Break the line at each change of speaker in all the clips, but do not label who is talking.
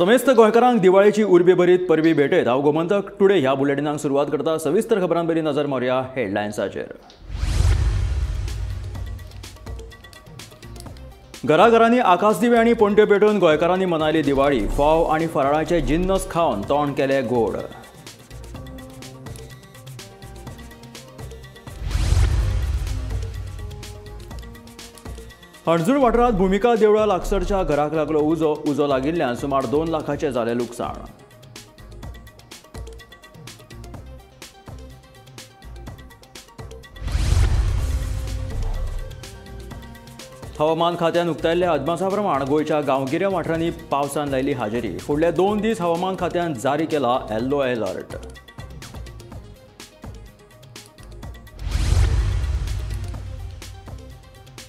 समेस्त गोंयकारांक दिवाळीची उर्बी बरीत परबी भेटयत हांव गोमंतक टुडे ह्या बुलेटिनाक सुरवात करता। सविस्तर खबरां बरी नजर मारूया हेडलायन्साचेर। घराघरांनी आकाशदिवे आनी पणट्यो पेटोवन गोंयकारांनी मनायली दिवाळी। फोव आनी फराळाचे जिन्नस खावन तोंड केले गोड। हणजूण वाठारांत भुमिका देवळा लागसरच्या घराक लागलो उजो लागिल्ल्यान सुमार 2 लाखांचे जाले लुकसाण। हवामान खात्यान उक्तायल्ल्या अदमासा प्रमाण गोंयच्या गांवगिऱ्या वाठारांनी पावसान लायली हाजेरी। फुडले 2 दीस हवामान खात्यान जारी केला येल्लो अलर्ट।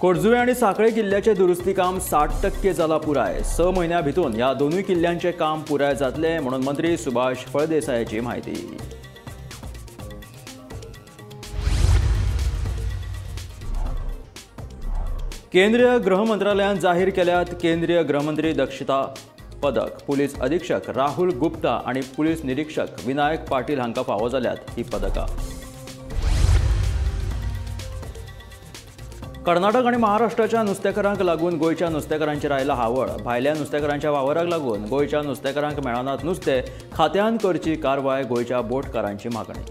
कोरजुवे आनी सांखळे किल्ल्याचे दुरुस्ती काम 60% जाला पुराय। 6 म्हयन्या भितून ह्या दोनूय किल्ल्यांचे काम पुराय जातले म्हणून मंत्री सुभाष फळदेसायाची म्हायती। केंद्रीय गृह मंत्रालयान जाहीर केल्यात केंद्रीय गृहमंत्री दक्षता पदक। पुलीस अधीक्षक राहुल गुप्ता आणि पुलीस निरीक्षक विनायक पाटील हांकां फावो जाल्यात ही पदकां। कर्नाटक आणि महाराष्ट्राच्या नुस्तेकारांक लागून गोंयच्या नुस्तेकारांचेर आयला हावळ। भायल्या नुस्तेकारांच्या वावराक लागून गोंयच्या नुस्तेकारांक मेळनात नुस्तें। खात्यान करची कारवाय गोंयच्या बोटकारांची मागणी।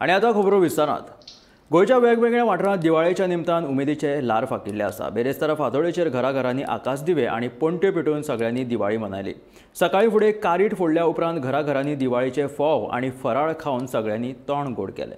आनी आतां खबरो विस्तारांत। गोंयच्या वेगवेगळ्या वाठारांत दिवाळेच्या निमतान उमेदीचे ल्हार फाकिल्ले आसा। बेरेस्तारा फांतोडेचेर घराघरांनी आकाशदिवे आनी पणट्यो पेटोवन सगळ्यांनी दिवाळी मनायली। सकाळी फुडें कारीट फोडल्या उपरांत घराघरांनी दिवाळीचे फोव आनी फराळ खावन सगळ्यांनी तोंड गोड केलें।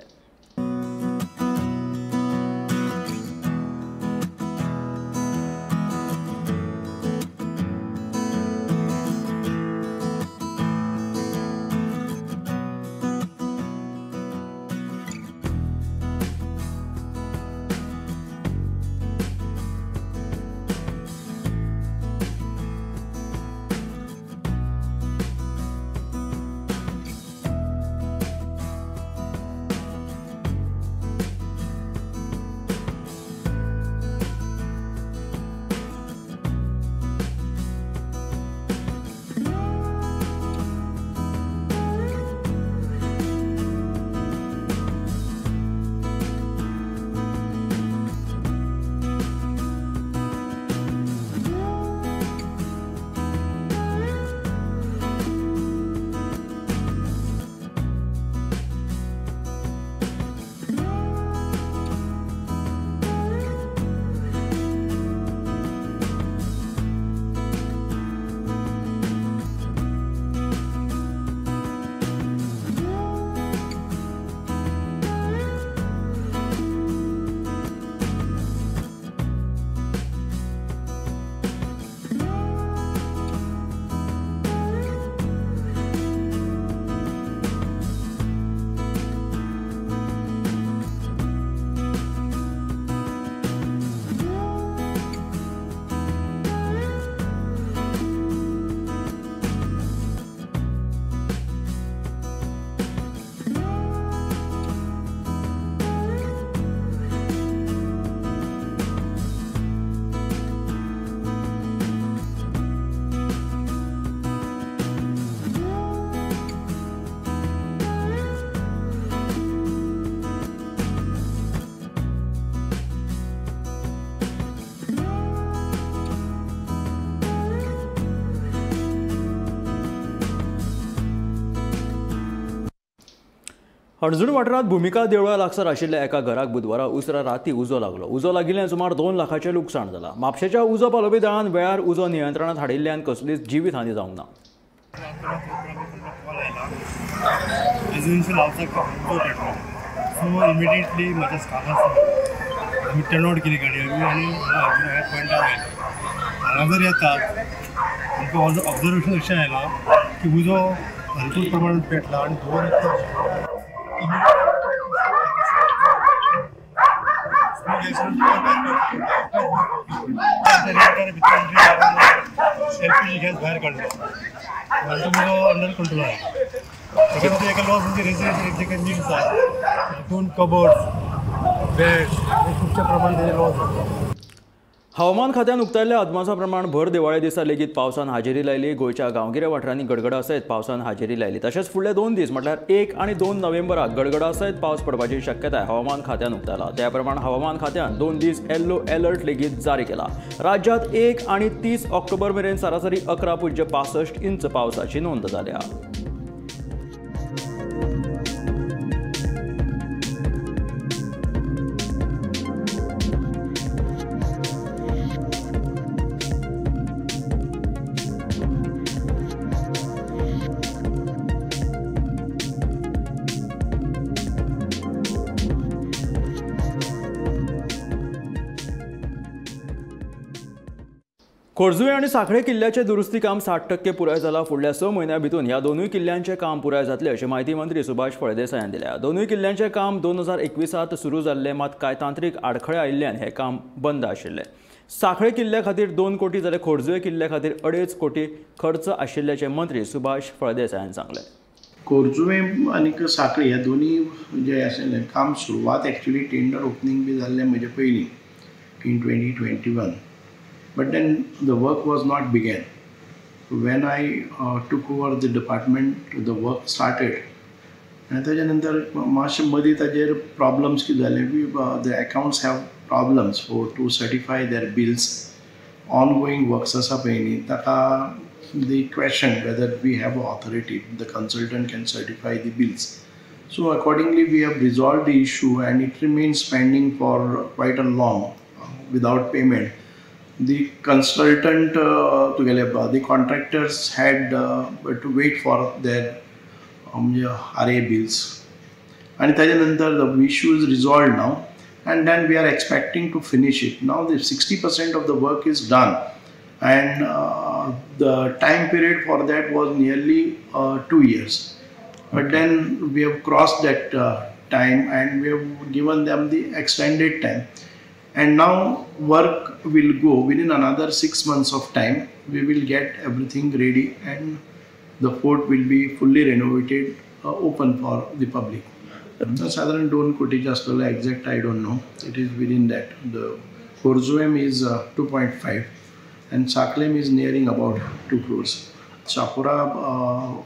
हणजूण वाठारांत भुमिका देवळा लागसार आशिल्ल्या एका घराक बुधवारा उसरा राती उजो लागलो। उजो लागिल्ल्यान सुमार 2 लाखांचे लुकसाण जालां। म्हापशेच्या उजो पालोवपी दळान वेळार उजो नियंत्रणांत हाडिल्ल्यान कसलीच जिवीत हानी जावंक ना।
इमिडिएटली माझ्या स्टाफान आमी टर्न आउट केली गाडी आनी पॉयंटार आयले। हांगा जर येतात आमकां ऑब्जर्वेशन अशें आयलां की उजो भरपूर प्रमाणात पेटला आनी धुंवर एलपीजी गॅस भायर काडलो आनी तो उजो अंडर कंट्रोल आसा। ताका खातीर एका लॉस म्हणजे रेसिडेंशियल जे काही नीड्स आसा तितून कबर्ड्स बेड्स हे खुबशे प्रमाणात लॉस जाता।
हवामान खात्यान उक्तायल्ल्या अदमासा प्रमाण भर दिवाळे दिसा लेगीत पावसान हाजेरी लायली। गोयच्या गांवगिऱ्या वाठारांनी गडगडा सयत पावसान हाजेरी लायली। तशेंच फुडले 2 दीस म्हटल्यार 1 आनी 2 नोव्हेंबराक गडगडा सयत पावस पडपाची शक्यताय हवामान खात्यान उक्तायला। त्या प्रमाण हवामान खात्यान 2 दीस येल्लो अलर्ट लेगीत जारी केला। राज्यात 1 आनी 30 ऑक्टोबर मेरेन सरासरी 11.65 इंच पावसाची नोंद जाल्या। खोर्जुवे आणि साखळे किल्ल्याचे दुरुस्ती काम 60% पुराय जाला। फुडल्या 6 म्हयन्यां भितून ह्या दोनूय किल्ल्यांचे काम पुराय जातले अशी माहिती मंत्री सुभाष फळदेसायान दिल्या। दोनूय किल्ल्यांचे काम 2021 सुरू जाल्ले, मात कांय तांत्रीक आडखळे आयिल्ल्यान हे काम बंद आशिल्ले। साखळे किल्ल्या खातीर 2 कोटी जाल्यार खोर्जुवे किल्ल्या खातीर 2.5 कोटी खर्च आशिल्ल्याचे मंत्री सुभाष फळदेसायान सांगले।
खोर्जुवे आणि साखळे ह्या दोन्ही जे आशिल्ले काम सुरवात एक्चुअली टेंडर ओपनिंग बी जाल्ले म्हणजे पयलीं in 2021. But then the work was not began. When I took over the department, the work started. And त्याच्यानंतर मातशे मदीं ताजेर problems कितें जाले, the accounts have problems to certify their bills. Ongoing works आसा पळय न्ही, ताका the question whether we have authority, the consultant can certify the bills. So accordingly we have resolved the issue and it remains pending for quite a long without payment. The consultant the contractors had to wait for their RA bills, and the issue is resolved now, and then we are expecting to finish it. Now the 60% of the work is done, and the time period for that was nearly 2 years. But then we have crossed that time and we have given them the extended time. And now work will go within another 6 months of time. We will get everything ready and the fort will be fully renovated, open for the public. Southern 2 koti astole exact I don't know. It is within that. The Khorzuem is 2.5 and Saklem is nearing about 2 crores. Chapura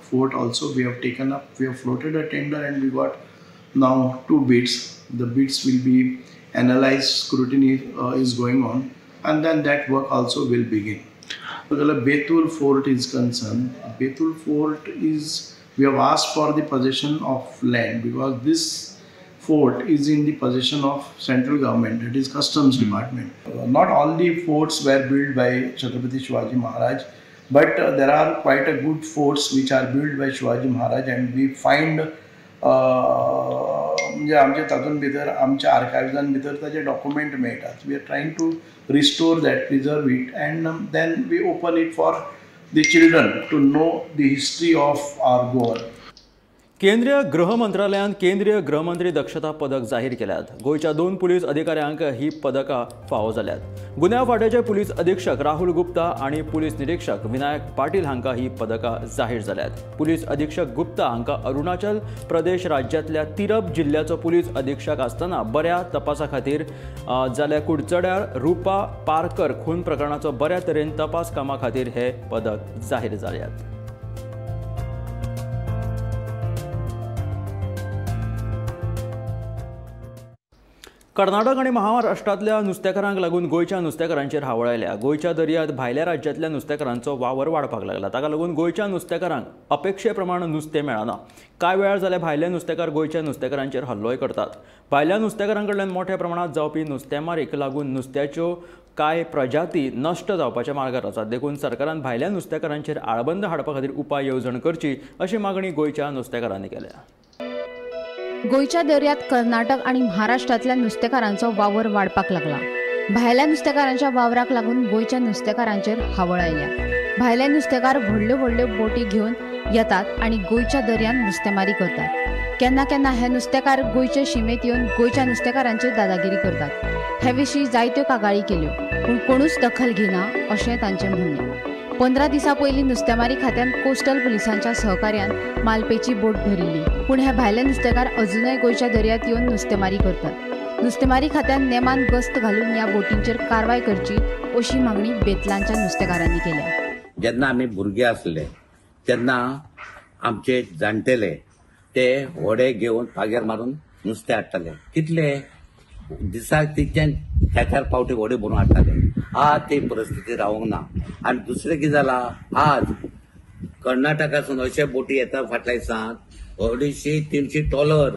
fort also we have taken up. We have floated a tender and we got now 2 bids. The bids will be analyzed, scrutiny is going on, and then that work also will begin. Betul Fort is concerned. Betul Fort is, we have asked for the possession of land because this fort is in the possession of central government, it is customs department. Not all the forts were built by Chhatrapati Shivaji Maharaj, but there are quite a good forts which are built by Shivaji Maharaj, and we find म्हणजे आमच्या तातूंत भितर आमच्या आर्कायव्जान भितर ताजे document मेळटात. We are trying to restore that, preserve it, and then we open it for the children to know the history of our Goa.
केंद्रीय गृह मंत्रालयान केंद्रीय गृहमंत्री दक्षता पदक जाहीर केल्यात. गोयच्या 2 पुलीस अधिकाऱ्यांक ही पदकां फावो जाल्यात. गुन्यांव फाट्याचे पुलीस अधीक्षक राहुल गुप्ता आणि पुलीस निरीक्षक विनायक पाटील हांकां ही पदकां जाहीर जाल्यात. पुलीस अधीक्षक गुप्ता हांकां अरुणाचल प्रदेश राज्यांतल्या तिरप जिल्ह्याचो पुलीस अधीक्षक आसतना बऱ्या तपासा खातीर जाल्यार कुडचड्यार रुपा पारकर खून प्रकरणाचो बऱ्या तरेन तपास कामा खातीर हे पदक जाहीर जाल्यात. कर्नाटक आणि महाराष्ट्रातल्या नुस्तेकारांक लागून गोयच्या नुस्तेकारांचेर हावळ आयल्या. गोयच्या दर्यांत भायल्या राज्यांतल्या नुस्तेकारांचो वावर वाडपाक लागला. ताका लागून गोयच्या नुस्तेकारांक अपेक्षे प्रमाण नुस्तें मेळना. कांय वेळार जाल्यार भायले नुस्तेकार गोयच्या नुस्तेकारांचेर हल्लोय करतात. भायल्या नुस्तेकारांकडल्यान मोठ्या प्रमाणात जावपी नुस्तेमारीक लागून नुस्त्याच्यो कांय प्रजाती नश्ट जावपाच्या मार्गार आसात. देखून सरकारान भायल्या नुस्तेकारांचेर आळबंद हाडपा खातीर उपाय येवजण करची अशी मागणी गोयच्या नुस्तेकारांनी केल्या.
गोयच्या दर्यात कर्नाटक आणि महाराष्ट्रातल्या नुस्तेकारांचो वावर वाडपाक लागला. भायल्या नुस्तेकारांच्या वावराक लागून गोयच्या नुस्तेकारांचेर हावळ आयल्या. भायले नुस्तेकार व्हडल्यो व्हडल्यो बोटी घेवन येतात आणि गोयच्या दर्यात नुस्तेमारी करतात. केन्ना केन्ना हे नुस्तेकार गोयचे शिमेत येवन गोयच्या नुस्तेकारांचेर दादागिरी करतात. हे विशीं जायत्यो कागाळी केल्यो, पूण कोणूच दखल घेना अशें तांचें म्हणणें. 15 दिसां पयलीं नुस्तेमारी खात्यान कोस्टल पुलिसांच्या सहकार्यान मालपेची बोट भरिल्ली, पूण हे भायले नुस्तेकार अजूनय गोयच्या दर्यांत येवन नुस्तेमारी करतात. नुस्तेमारी खात्यान नेमान गस्त घालून ह्या बोटींचेर कारवाय करची अशी मागणी बेतलांच्या नुस्तेकारांनी केल्या।
जेन्ना आमी भुरगे आसले तेन्ना आमचे जाणटेले ते व्हडे घेवन पागेर मारून नुस्तें हाडटाले। कितले दिसाक 3-4 पावटी व्हडे भरून हाडटाले। आज ती परिस्थिती रावंक ना। आनी दुसरें कितें जाला, आज कर्नाटकासून अशे बोटी येता फाटल्या दिसाक 250-300 टॉलर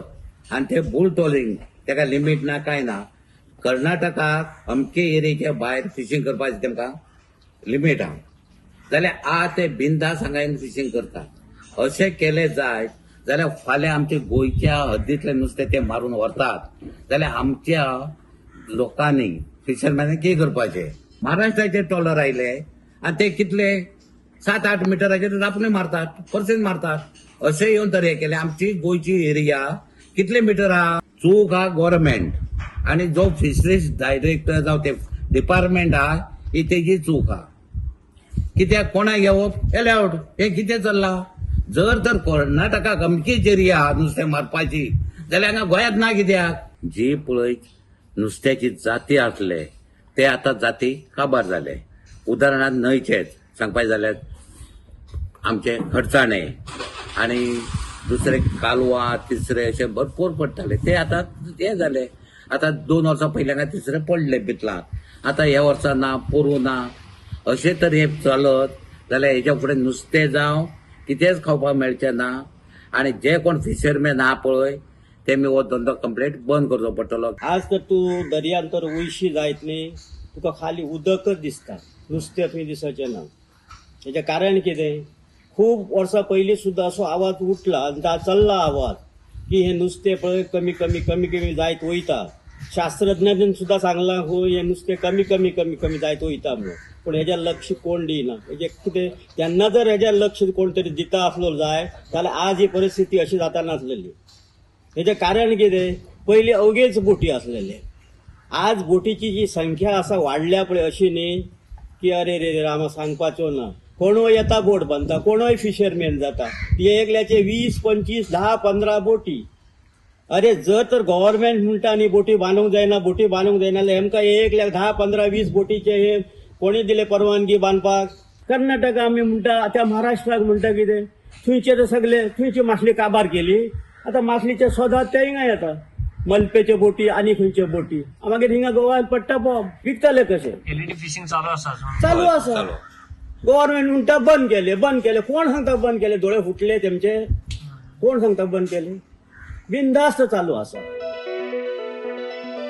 आनी ते बुल टॉलिंग तेका लिमीट ना काय ना। कर्नाटकाक अमके एरियेच्या भायर फिशींग करपाचें तेमकां लिमीट आहा, जाल्यार आज ते बिनधास्त हांगा फिशींग करतात। अशें केलें जायत जाल्यार फाल्यां आमच्या गोंयच्या हद्दींतलें नुस्तें ते मारून व्हरतात जाल्यार आमच्या लोकांनी फिशरमॅनांनी कितें करपाचें? महाराष्ट्राचे टॉलर आयले आनी ते कितले 7-8 मिटराचेर रापणे मारतात, पर्सेंट मारतात। अशें येवन तर हे केलें। आमची गोंयची एरिया कितले मिटर आहा? चूक हा गव्हर्नमेंट आनी जो फिशरीज डायरेक्टर जावं ते डिपार्टमेंट आहा ही तेजी चूक आहा। कित्याक कोणाक घेवप एलाउड, हे कितें चल्लां? जर तर कर्नाटकाक अमकीच एरिया आहा नुस्तें मारपाची जाल्यार हांगा गोंयांत ना कित्याक? जी पळय नुस्त्याची जाती आसले ते आतां जाती काबार जाले। उदाहरणार्थ न्हंयचेच सांगपाचें जाल्यार आमचे खडचाणे आनी दुसरे कालवा, तिसरे अशे भरपूर पडटाले ते आतां हे जाले। आतां 2 वर्सां पयलीं तिसरे पडले बितलाक। आतां ह्या वर्सा ना, पोरू ना। अशें तर हे चलत जाल्यार हेच्या फुडें नुस्तें जावं कितेंच खावपाक मेळचें ना। आनी जे कोण फिशरमॅन आहा पळय तेमी हो धंदो कंप्लीट बंद करचो पडटलो।
आज तर तूं दर्यांत तर वयशी जायत न्ही, तुका खाली उदकच दिसता, नुस्तें थंय दिसचें ना। हेजें कारण कितें? खूब वर्सां पयलीं सुद्दां असो आवाज उठला आनी चल्ला आवाज की हे नुस्तें पळय कमी कमी कमी कमी जायत वयता। शास्त्रज्ञांनी सुद्दां सांगलां हे नुस्तें कमी कमी कमी कमी जायत वयता म्हणून, पूण हेजेर लक्ष कोण दिना। हेजें कितें तेन्ना जर हेजेर लक्ष कोण तरी दिता आसलो जाय जाल्यार आज ही परिस्थिती अशी जाता नासलेली। हेजें कारण कितें? पयलीं अवघेच बोटी आसलेले, आज बोटीची जी संख्या आसा वाडल्या पळय अशी न्ही की अरे रे रे आम्हाला सांगपाचो ना। कोणूय येता बोट बांदता, कोणूय फिशरमॅन जाता, ती एकल्याचे 20, 25, 10, 15 बोटी। अरे जर तर गव्हर्नमेंट म्हणटा न्ही बोटी बांदूंक जायना बोटी बांदूंक जायना जाल्यार हेमकां 10, 15, 20 बोटीचे हे कोणी दिले परवानगी बांदपाक? कर्नाटक आमी म्हणटा, त्या महाराष्ट्राक म्हणटा कितें थंयचे तर सगळे थंयची मासली काबार केली। आतां मासलीचे सोदात ते हिंगा येता, मलपेच्यो बोटी आनी खंयच्यो बोटी। मागीर हिंगा गोवान पडटा बॉब विकतले कशे?
एलईडी फिशिंग चालू
आसा। गव्हर्नमेंट म्हणटा बंद केले। कोण सांगता बंद केले? दोळे फुटले तेमचे? कोण सांगता बंद केले? बिनधास्त चालू आसा।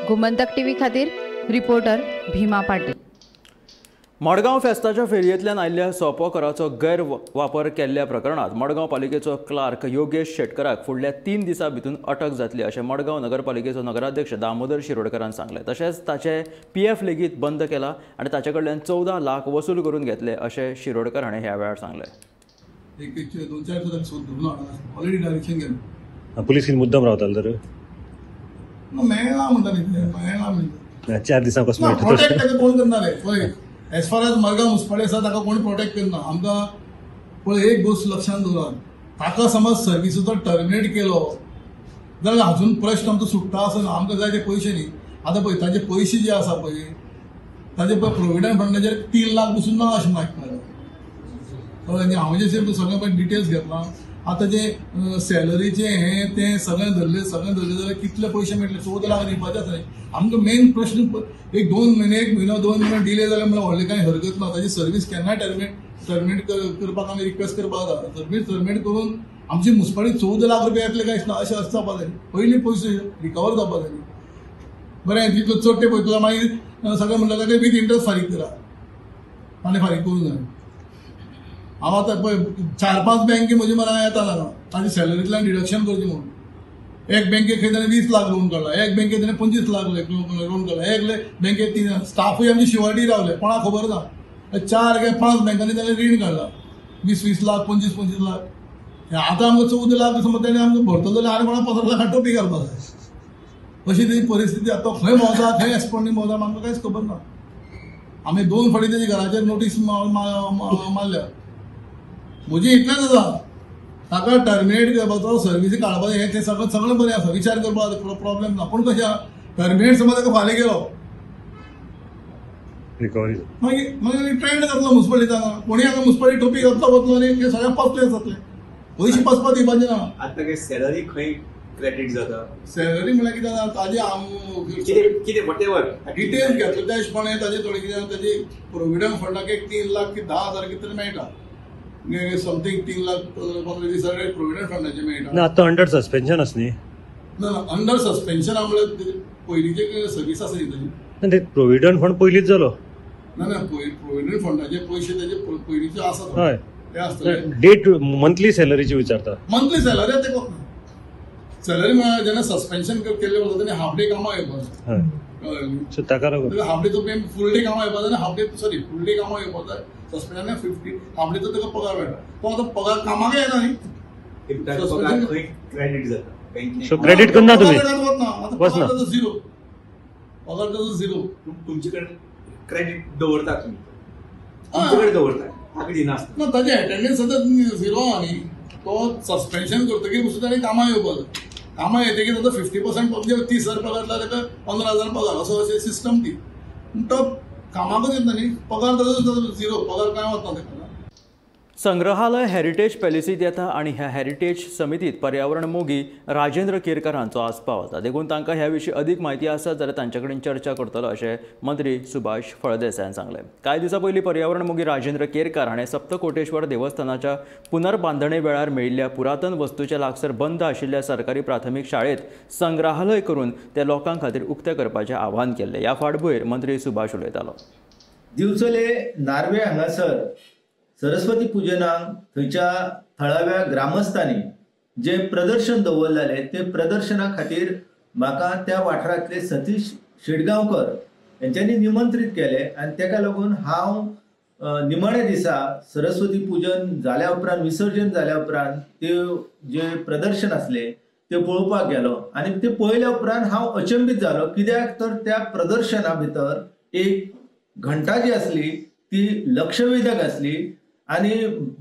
गोमंतक टीव्ही खातीर रिपोर्टर भीमा पाटील।
मडगांव फेस्ताच्या फेरयेंतल्यान आयिल्ल्या सोपो कराचो गैरवापर केल्ल्या प्रकरणात मडगांव पालिकेचो क्लार्क योगेश शेटकराक फुडल्या 3 दिसां भितर अटक जातली अशें मडगांव नगरपालिकेचो नगराध्यक्ष दामोदर शिरोडकरान सांगलें। तशेंच ताचे PF लेगीत बंद केला आनी ताचे कडल्यान 14 लाख वसूल करून घेतले अशें शिरोडकर हाणें ह्या वेळार सांगलें।
ऑलरेडी डायरेक्शन गेलें
पुलीस मुद्दम रावतालो तर
मेळना म्हणटा
4 दिसां कसो मेळटा
प्रोटेक्ट ताका कोण करनारे पळय। As far as Madgaon municipality आसा ताका कोणी प्रोटेक्ट करना। आमकां पळय एक गोश्ट लक्षांत दवरात, ताका समज सर्विसीचो टर्मिनेट केलो जाल्यार अजून प्रश्न आमचो सुट्टा आसना। आमकां जाय ते पयशे न्ही। आतां पळय ताजे पयशे जे आसा पळय ताजे पळय प्रोविडंट फंडाचेर 3 लाख पसून ना अशें म्हाका कळ्ळें। हांव जे सगळे पळय डिटेल्स घेतला। आतां जे सॅलरीचे हे ते सगळें धरले जाल्यार कितले पयशे मेळटले? 14 लाख दिवपाचे आसा। आमकां मेन प्रश्न एक 2 म्हयने 1 म्हयनो 2 म्हयने डिले जाल्यार म्हणल्यार व्हडलें कांय हरकत ना। ताजी सर्वीस केन्नाय टर्मिनेट करपाक आमी रिक्वेस्ट करपाक जाता। सर्वीस टर्मिनेट करून आमची मुन्सिपालिटी 14 लाख रुपया येतले कांयच ना अशें जावपाक जाय। पयलीं पयशे रिकवर जावपाक जाय। बरें जितलो चड ते पळयतलो मागीर सगळें म्हणटा ताका विथ इंट्रस्ट फारीक करा आनी फारीक करूंक जाय। हांव आतां पळय 4-5 बँके म्हजे मना येता हांगा ताजे सॅलरींतल्यान डिडक्शन करचें म्हणून। एक बँकेक खंय ताणें 20 लाख लोन काडला, एक बँकेक ताणें 25 लाख लोन काडला, एक बँकेक 3 स्टाफूय आमची शिवाटी रावले कोणाक खबर ना। 4 काय 5 बँकांनी ताणें रीण काडला 20-20 लाख 25-25 लाख। आतां आमकां 14 लाख समज ताणें आमकां भरतलो जाल्यार आनी कोणाक 15 लाखां टोपी घालपाक जाय। अशी तेजी परिस्थिती आतां खंय मोजा खंय एस्पोंडींग मोजा आमकां कांयच खबर ना। आमी 2 फावटी तेजी घराचेर नोटीस मारल्या। म्हजें इतलेंच आसा, ताका टर्मिनेट करपाचो सर्विसी काडपाचो हें तें सगळें बरें आसा, विचार करपाक प्रॉब्लेम ना। पूण कशें
टर्मिनेट समज ताका फाल्यां गेलो
रिकवरी
मागीर ट्रेंड जातलो मुन्सिपालिटीचा कोणी हांगा मुन्सिपालिटी टोपी घातलो वतलो आनी ते सगळ्यांक पासलेस जातले पयशे पासपा दिवपाचे ना.
आतां काय सॅलरी खंय क्रेडीट जाता
सॅलरी म्हळ्यार कितें जाता ताजे
कितें वॉटेवर
डिटेल्स घेतले त्या हिशोबाने ताजे थोडे कितें ताजे प्रोविडंट फंडाक एक 3 लाख की 10,000 कितें तरी मेळटा समथींग 3 लाख 15,000 प्रोविडंट फंडाचे मेळटा.
ना आतां अंडर सस्पेन्शन आसा न्ही.
ना अंडर सस्पेन्शन म्हळ्यार पयलींचे सर्वीस आसा न्ही ताजी.
ते प्रोविडंट फंड पयलींच जालो.
ना प्रोविडंट फंडाचे पयशे ताजे पयलींचे आसात
हय
ते आसतले.
डेट मंथली सॅलरीची विचारता.
मंथली सॅलरी ते सॅलरी म्हळ्यार जेन्ना सस्पेन्शन केल्ले वता तेन्ना हाफ डे कामां येवपाक जाय.
सो ताका लागून
हाफ डे तो फूल डे कामां येवपाक जाय half day sorry full day कामां येवपाक जाय. सस्पेन्शन 50 हाफ डे तो ताका पगार मेळटा. तो आतां पगार कामाक येना न्ही.
खंय क्रेडीट जाता बँकेन.
सो क्रेडीट करना तुमी
वचना झिरो पगार ताजो झिरो.
तुमचे कडेन क्रेडीट दवरता तुमी तुमचे कडेन दवरता आगडी नासता.
ना ताजे एटेंडन्स सद्या झिरो आहा न्ही. तो सस्पेन्शन करतकीर पसून ताणें कामां येवपाक जाय. कामां येतकीर ताजो 50% म्हणजे 30,000 पगार जाल्यार ताका 15,000 पगार असो अशें सिस्टम ती. तो कामाकूच येता न्ही पगार ताजो झिरो पगार कांय वचना ताका.
संग्रहालय हेरिटेज पॅलिसीत येता आणि ह्या हेरिटेज समितीत पर्यावरण मोगी राजेंद्र केरकरांचो आस्पाव वता. देखून तांकां ह्या विशीं अदीक म्हायती आसा जाल्यार तांचे कडेन चर्चा करतलो अशें मंत्री सुभाष फळदेसायान सांगलें. कांय दिसा पयलीं पर्यावरण मोगी राजेंद्र केरकार हाणें सप्तकोटेश्वर देवस्थानाच्या पुनर्बांधणे वेळार मेळिल्ल्या पुरातन वस्तूंचे लागसर बंद आशिल्ल्या सरकारी प्राथमीक शाळेत संग्रहालय करून ते लोकां खातीर उक्ते करपाचें आवाहन केल्लें. ह्या फाटभुंयेर मंत्री सुभाष उलयतालो.
दिवचले नार्वे हांगासर सरस्वती पुजनाक थंयच्या थळाव्या ग्रामस्थांनी जे प्रदर्शन दवरलेले ते प्रदर्शना खातीर म्हाका त्या वाठारांतले सतीश शेटगांवकर यांच्यांनी निमंत्रीत केले आनी ताका लागून हांव निमाणे दिसा सरस्वती पूजन जाल्या उपरांत विसर्जन जाल्या उपरांत ते जे प्रदर्शन आसले ते पळोवपाक गेलो आनी ते पळयल्या उपरांत हांव अचंबीत जालो. कित्याक तर त्या प्रदर्शना भितर एक घंटा जी आसली ती लक्षवेधक आसली आणि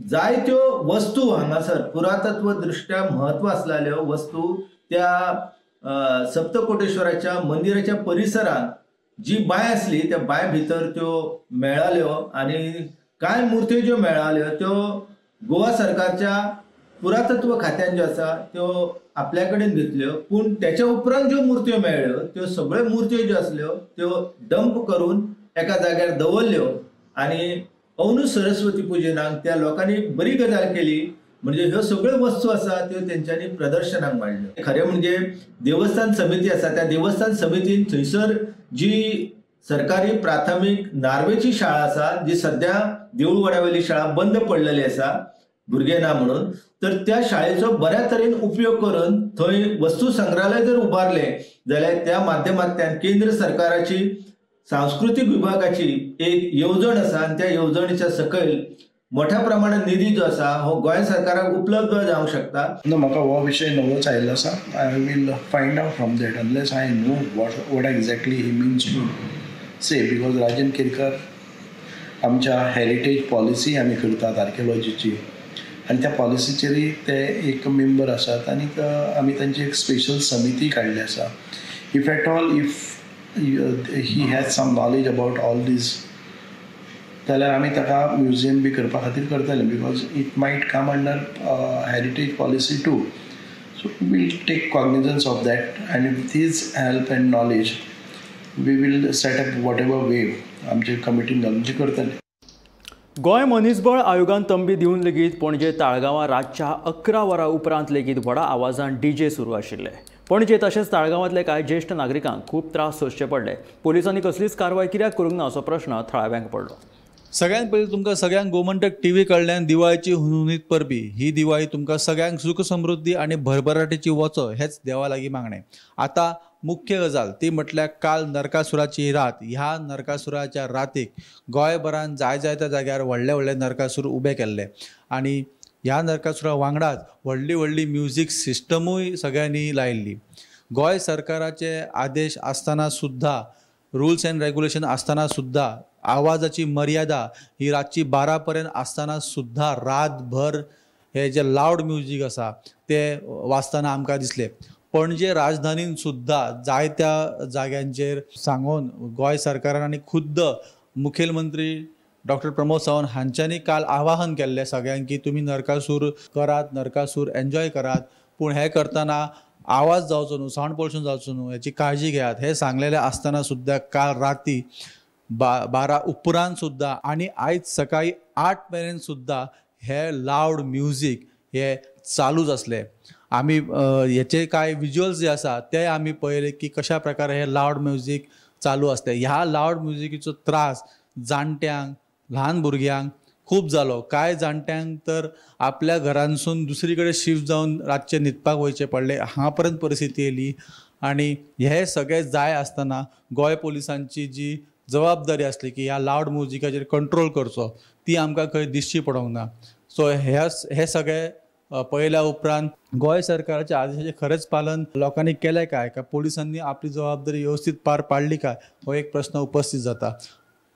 जायत्यो वस्तू हांगासर पुरातत्व दृष्ट्या म्हत्व असलेल्यो वस्तू त्या सप्तकोटेश्वराच्या मंदिराच्या परिसरात जी बाय आसली त्या बाय भितर त्यो मेळाल्यो आणि कांय मुर्त्यो ज्यो मेळाल्यो त्यो गोवा सरकारच्या पुरातत्व खात्यान ज्यो आसा त्यो आपल्या कडेन घेतल्यो. पूण त्याच्या उपरांत ज्यो मुर्त्यो मेळ्ळ्यो त्यो सगळ्यो मुर्त्यो ज्यो आसल्यो त्यो डंप करून एका जाग्यार दवरल्यो आणि अंदू सरस्वती पुजनाक त्या लोकांनी बरी गजाल केली. म्हणजे ह्यो सगळ्यो वस्तू आसा त्यो तेंच्यांनी प्रदर्शनाक मांडल्यो. खरें म्हणजे देवस्थान समिती आसा त्या देवस्थान समितीन थंयसर जी सरकारी प्राथमीक नार्वेची शाळा आसा जी सध्या देऊळ वाड्यावयली शाळा बंद पडलेली आसा भुरगे ना म्हणून, तर त्या शाळेचो बऱ्या तरेन उपयोग करून थंय वस्तू संग्रहालय जर उबारले जाल्यार त्या माध्यमांतल्यान केंद्र सरकाराची सांस्कृतिक विभागाची एक येवजण आसा आणि त्या येवजणीच्या सकयल मोठ्या प्रमाणात निधी जो आसा हो गोंय सरकाराक उपलब्ध जावंक शकता.
म्हाका हो विशय नवोच आयिल्लो आसा. I will find out from that unless I know what exactly he means to say. Because Rajendra Kerkar आमच्या हेरिटेज पॉलिसी आमी करतात आर्किओलॉजीची आणि त्या पॉलिसीचेरय ते एक मेंबर आसात आणि आमी तांची एक स्पेशल समिती काडली आसा. If at all if he has some knowledge about all this जाल्यार आमी ताका म्युजियम बी करपा खातीर करतले because it might come under heritage policy too. So we'll take cognizance of that आनी with his help and knowledge we will set up whatever way आमचे कमिटीन घालून ती करतले.
गोंय मनीसबळ आयोगान तंबी दिवन लेगीत पणजे ताळगांवां रातच्या 11 वरां उपरांत लेगीत व्हडा आवाजान डीजे सुरू आशिल्ले. पणजे तशेंच ताळगांवांतले कांय ज्येश्ठ नागरिकांक खूब त्रास सोंसचे पडले. पुलिसांनी कसलीच कारवाय कित्याक करूंक ना असो प्रश्न थळाव्यांक पडलो.
सगळ्यात पयलीं तुमकां सगळ्यांक गोमंतक टीव्ही कडल्यान दिवाळीची हुनहुनीत परबी. ही दिवाळी तुमकां सगळ्यांक सुख समृद्धी आणि भरभराटेची वचो हेच देवा लागीं मागणें. आता मुख्य गजाल ती म्हटल्यार काल नरकासुराची रात. ह्या नरकासुराच्या रातीक गोंयभरान जाय त्या जाग्यार व्हडले व्हडले नरकासूर उबे केल्ले आणि ह्या नरकासुरा वांगडाच व्हडली व्हडली म्युजीक सिस्टमूय सगळ्यांनी लायिल्ली. गोंय सरकाराचे आदेश आसतना सुद्धा रुल्स एंड रेग्युलेशन आसतना सुद्धा आवाजाची मर्यादा ही रातची 12 पर्यंत आसतना सुद्धा रातभर हे जे लावड म्युजीक आसा ते वाजतना आमकां दिसले. पणजे राजधानीन सुद्धा जायत्या जाग्यांचेर सांगून गोंय सरकारान आनी खुद्द मुखेलमंत्री डॉक्टर प्रमोद सावंत हांच्यांनी काल आवाहन केल्लें सगळ्यांक की तुमी नरकासूर करात, नरकासूर एन्जॉय करात, पूण हे करतना आवाज जावचो न्हू, सावंड पोल्यूशन जावचो न्हू, हेची काळजी घेयात हे सांगलेले आसतना सुद्धा काल राती 12 उपरांत सुद्धा आनी आयज सकाळी 8 मेरेन सुद्धा हे लावड म्युजीक हे चालूच असले. आमी हेचे कांय विज्युअल्स जे आसा ते आमी पळयले की कशा प्रकारे हे लावड म्युजीक चालू असते. ह्या लावड म्युजिकीचो त्रास जाणट्यांक, ल्हान भुरग्यांक खूब जालो. कांय जाणट्यांक तर आपल्या घरांसून दुसरी कडेन शिफ्ट जावन रातचे न्हिदपाक वयचे पडले, हांगा पर्यंत परिस्थिती येयली. आनी हे सगळे जाय आसतना गोंय पुलिसांची जी जबाबदारी आसली की ह्या लावड म्युजिकाचेर कंट्रोल करचो ती आमकां खंय दिसची पडोंक ना. सो हे सगळे पळयल्या उपरांत गोंय सरकाराच्या आदेशाचें खरेंच पालन लोकांनी केलें काय पुलिसांनी आपली जबाबदारी व्यवस्थीत पार पाडली काय हो एक प्रश्न उपस्थित जाता.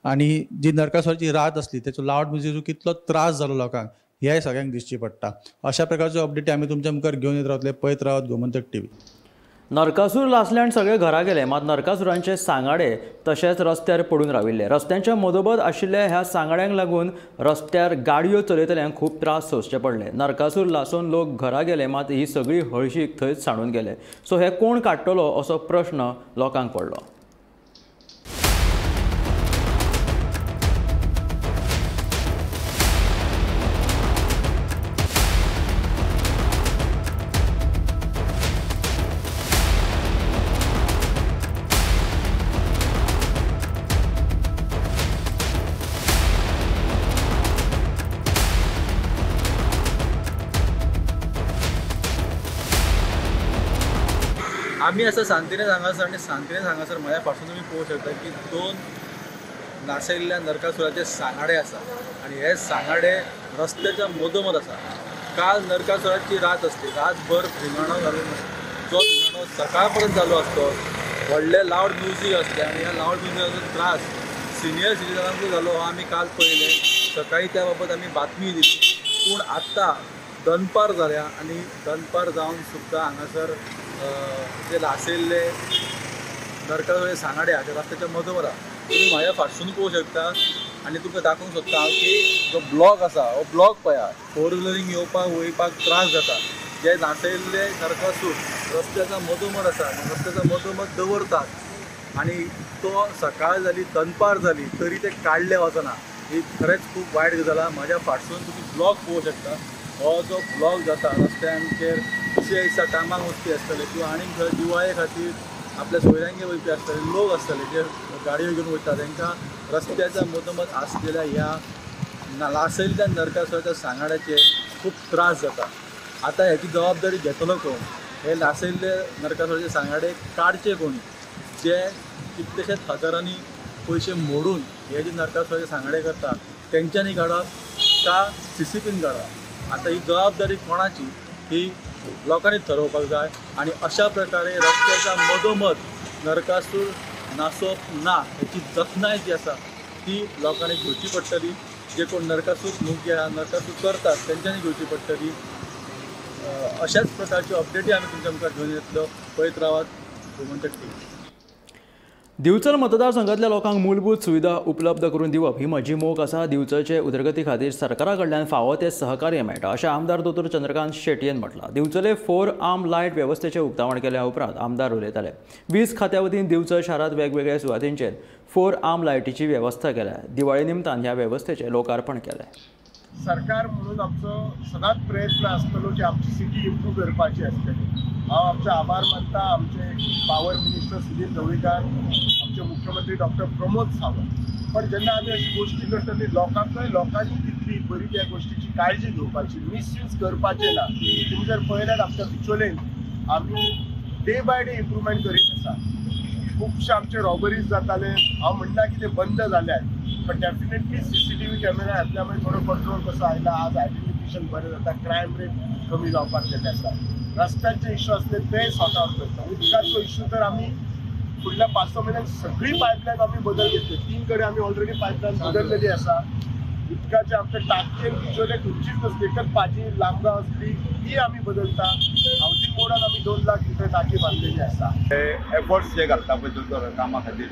आनी जी नरकासुराची रात असली तेचो लावड म्युजीचो कितलो त्रास जालो लोकांक हे सगळ्यांक दिसची पडटा. अशा प्रकारच्यो अपडेटी आमी तुमच्या मुखार घेवन येत रावतले. पळयत रावत गोमंतक टीव्ही.
नरकासूर लासल्यान सगळे घरा गेले, मात नरकासुरांचे सांगाडे तशेंच रस्त्यार पडून राविल्ले. रस्त्यांच्या मदोमद आशिल्ल्या ह्या सांगाड्यांक लागून रस्त्यार गाडयो चलयतल्यांक खूब त्रास सोंसचे पडले. नरकासूर लासून लोक घरा गेले, मात ही सगळी हळशीक थंयच सांडून गेले. सो हे कोण काडटलो असो प्रश्न लोकांक पडलो.
आम्ही असं सांतिनेज हांगासर आणि सांतिनेज हांगासर म्हळ्या फाटसून तुमी पळोवंक शकता की 2 नासयल्ल्या नरकासुराचे सांगाडे आसा आणि हे सांगाडे रस्त्याच्या मदोमद आसा. काल नरकासुराची रात असली, रातभर भिंगाणो घालून जो भिंगाणो सकाळ पर्यंत चालू असतो. व्हडले लावड म्युजीक असले आणि ह्या लावड म्युजिकाचो त्रास सिनियर सिटीजनांकूय जालो हो आमी काल पळयले. सकाळी त्या बाबत आमी बातमी दिली, पूण आत्तां दनपार जाल्या आणि दनपार जावन सुद्धा हांगासर जे लासयल्ले नरकासुराचे सांगाडे आहा ते रस्त्याच्या मदोमद आहा. तुमी म्हाज्या फाटसून पळोवंक शकता आनी तुमकां दाखोवंक सोदता हांव की जो ब्लॉक आसा हो ब्लॉक पळया. 4 व्हिलरींक येवपाक वयपाक त्रास जाता. जे लासयल्ले नरकासूर रस्त्याच्या मदोमद आसा, रस्त्याच्या मदोमद दवरतात आनी तो सकाळ जाली, दनपार जाली तरी ते काडले वचना. ही खरेंच खूब वायट गजाल आहा. म्हाज्या फाटसून तुमी ब्लॉक पळोवंक शकता. हो जो ब्लॉक जाता रस्त्यांचेर दुसऱ्या दिसा कामाक वचपी आसतले किंवा आनीक खंय दिवाळे खातीर आपल्या सोयऱ्यांगे वयपी आसतले लोक आसतले जे गाडयो घेवन वयता तांकां रस्त्याच्या मदोमद आसलेल्या ह्या लासयल्ल्या नरकासुराच्या सांगाड्याचे खूब त्रास जाता. आतां हेची जबाबदारी घेतलो कोण? हे लासयल्ले नरकासुराचे सांगाडे काडचे कोणी? जे कितलेशेच हजारांनी पयशे मोडून हे जे नरकासुराचे सांगाडे करता तेंच्यांनी काडप का CCPन काडप? आता ही जबाबदारी कोणाची ही लोकांनी ठरवपाक जाय. आणि अशा प्रकारे रस्त्याच्या मदोमद नरकासूर नासोवप ना हेची जतनाय जी आसा ती लोकांनी घेवची पडटली. जे कोण नरकासूर मुख्य नरकासूर करतात तेंच्यांनी घेवची पडटली. अशाच प्रकारच्यो अपडेटी आमी तुमच्या मुखार घेवन येतलो. पळयत रावात गोमंतक टीव्ही.
दिवचल मतदारसंघातल्या लोकांक मूलभूत सुविधा उपलब्ध करून दिवप ही म्हजी मोख आसा. दिवचलचे उदरगती खातीर सरकारा कडल्यान फावो ते सहकार्य मेळटा अशें आमदार दोतोर चंद्रकांत शेटयेन म्हटलां. दिवचले 4 आर्म लायट वेवस्थेचें उक्तावण केल्या उपरांत आमदार उलयताले. 20 खात्या वतीन दिवचल शारांत वेगवेगळ्या सुवातींचेर 4 आर्म लायटीची वेवस्था केल्या. दिवाळी निमतान ह्या वेवस्थेचें लोकार्पण केलें.
सरकार म्हणून आमचो सदांच प्रयत्न आसतलो की आमची सिटी इम्प्रूव करपाची आसतली. हांव आमचे आभार मानता आमचे पावर मिनिस्टर सुनील ढवळीकार, आमचे मुख्यमंत्री डॉक्टर प्रमोद सावंत. पण जेन्ना आमी अशी गोष्टी करता ती लोकांनी तितली बरी त्या गोष्टीची काळजी घेवपाची, मिसयूज करपाचें ना. तुम्ही जर पळयल्यार आमच्या बिचोलेन आमी डे बाय डे इम्प्रुवमेंट करीत आसा. खुबशे आमचे रॉबरीज जाताले. हांव म्हणना की ते बंद जाल्यात, पण डेफिनेटली CCTV कॅमेरा घातल्या मागीर थोडो कंट्रोल कसो आयला. आज आयडेंटिफिकेशन बरें जाता, क्रायम रेट कमी जावपाक गेले आसा. रस्त्यांचे इश्यू असले ते सॉर्ट आउट करता. उदकाचो इश्यू तर आमी फुडल्या 5-6 म्हयन्याक सगळी पायपलायन आमी बदल घेतली. 3 कडेन आमी ऑलरेडी पायपलायन बदललेली आसा.
उदकाचे आमचे टाकयेन बिचोले खंयचीच नासली एकच पाजी लांबगाव असली ती आमी बदलता. हावजींग बोर्डान आमी 2 लाख लिटर टाकी बांदलेली आसा.
एफर्ट्स जे घालता पळय दोतोर कामा खातीर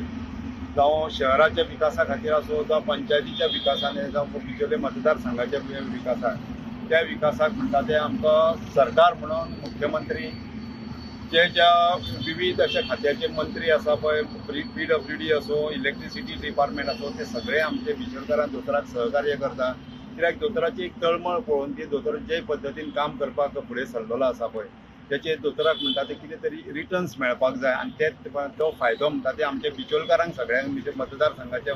जावं शहराच्या विकासा खातीर आसूं जावं पंचायतीच्या विकासान जावं बिचोले मतदारसंघाच्या विकासान त्या विकासाक म्हणटा ते आमकां सरकार म्हणून मुख्यमंत्री जे ज्या विविध अशा खात्याचे मंत्री आसा पळय PWD असो इलेक्ट्रिसिटी डिपार्टमेंट असो ते सगळे आमचे बिचोलकारांक दोतोराक सहकार्य करता. कित्याक दोतोराची एक तळमळ पळोवन ती दोतोर जे पद्दतीन काम करपाक फुडें सरलेलो आसा पळय त्याचे दोतोराक म्हणटा ते कितें तरी रिटर्न्स मेळपाक जाय आनी ते तो फायदो म्हणटा ते आमच्या बिचोलकारांक सगळ्यांक मतदारसंघाच्या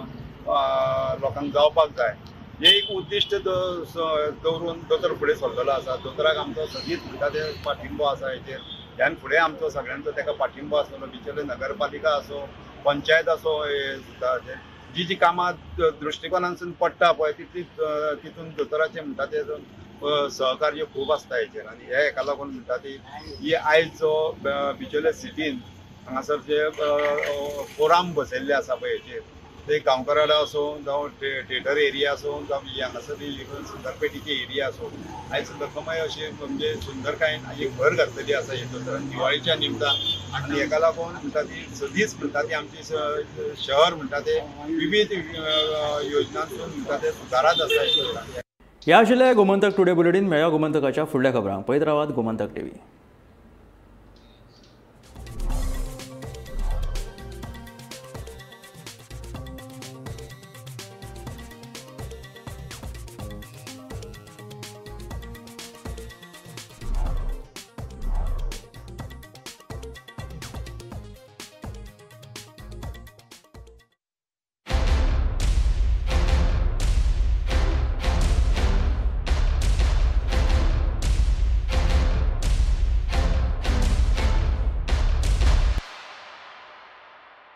लोकांक जावपाक जाय. हे एक उद्दिश्ट दवरून दोतोर फुडें सरलेलो आसा. दोतोराक आमचो सदींच म्हणटा ते पाठिंबो आसा हेचेर. ह्यान फुडें आमचो सगळ्यांचो ताका पाठिंबो आसतलो. बिचोले नगरपालिका असो पंचायत असो जी जी कामां दृश्टिकोनांसून पडटा पळय तितून दोतोराचें म्हणटा ते सहकार्य खूब आसता हेचेर. आनी हे हेका लागून म्हणटा ती ही आयज जो बिचोले सिटीन हांगासर जे फोराम बसयल्ले आसा पळय हेचेर ते गांवकाराडा असो जावं थिएटर एरिया असो जावं हांगासर सुंदरपेटीचे एरिया असो आयज लखमाय अशें म्हणजे सुंदरकायेन एक भर घातलेली आसा हे दोतोरान दिवाळीच्या निमतान. आनी हेका लागून म्हणटा ती सदींच म्हणटा ती आमची शहर म्हणटा ते विविध योजनांसून म्हणटा ते सुदारत आसा.
ह्या आशिल्ले गोमंतक टुडे बुलेटिन. मेळ्या गोमंतकाच्या फुडल्या खबरांक पळयत रावात गोमंतक TV.